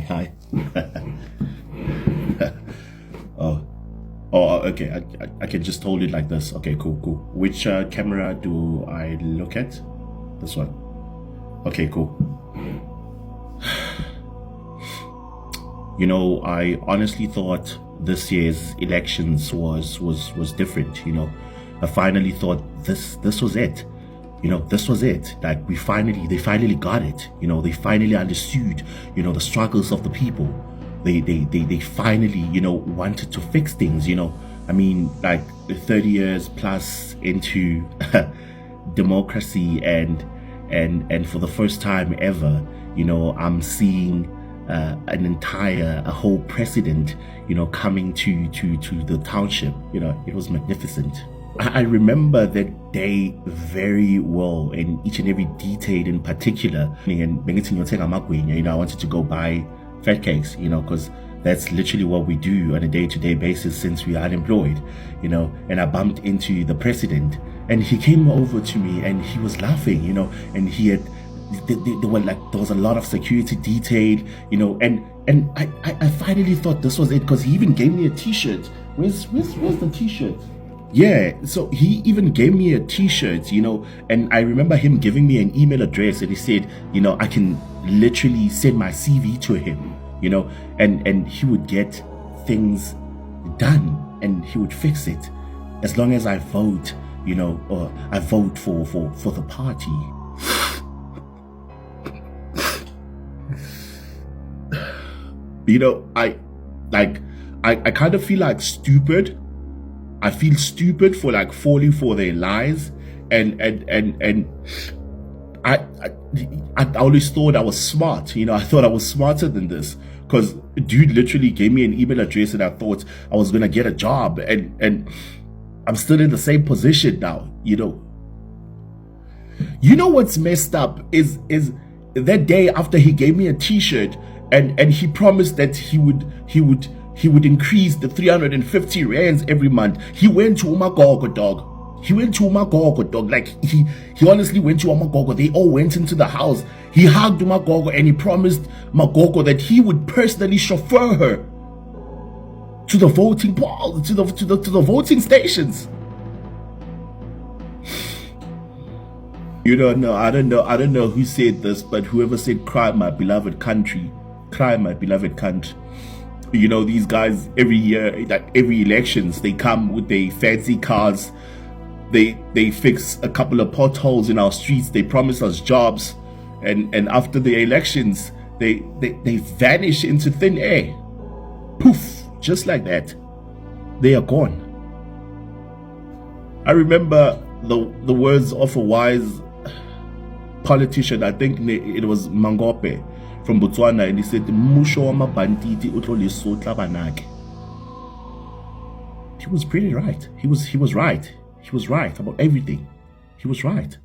Hi. Oh, okay. I can just hold it like this. Okay, cool. Which camera do I look at? This one. Okay, cool. You know, I honestly thought this year's elections was different. You know, I finally thought this was it. You know, this was it. Like they finally got it. You know, they finally understood, you know, the struggles of the people. They finally, you know, wanted to fix things. You know, I mean, like 30 years plus into democracy, and for the first time ever, you know, I'm seeing a whole president, you know, coming to the township. You know, it was magnificent. I remember that day very well, and each and every detail in particular. And you know, I wanted to go buy fat cakes, you know, because that's literally what we do on a day-to-day basis since we are unemployed, you know. And I bumped into the president, and he came over to me, and he was laughing, you know, and he had there were like, there was a lot of security detail, you know, and I finally thought this was it, because he even gave me a t-shirt. Where's the t-shirt? Yeah, so he even gave me a t-shirt, you know, and I remember him giving me an email address, and he said, you know, I can literally send my CV to him, you know, and he would get things done, and he would fix it as long as I vote, you know, or I vote for the party. You know, I kind of feel like stupid. I feel stupid for like falling for their lies, and I always thought I was smart. You know, I thought I was smarter than this, because dude literally gave me an email address, and I thought I was gonna get a job, and I'm still in the same position now. You know what's messed up is that day after he gave me a t-shirt, and he promised that he would increase the 350 rands every month. He went to Umagogo, dog. He went to Umagogo, dog. Like he honestly went to Umagogo. They all went into the house. He hugged Umagogo, and he promised Magogo that he would personally chauffeur her to the voting polls, to the voting stations. You don't know. I don't know who said this, but whoever said "cry, my beloved country," cry, my beloved country. You know, these guys every year, like every elections, they come with their fancy cars. They fix a couple of potholes in our streets. They promise us jobs, and after the elections, they vanish into thin air. Poof, just like that, they are gone. I remember the words of a wise politician. I think it was Mangope from Botswana, and he said, "Musho wa mabantiti utlo lesotla banake." He was pretty right. He was right. He was right about everything. He was right.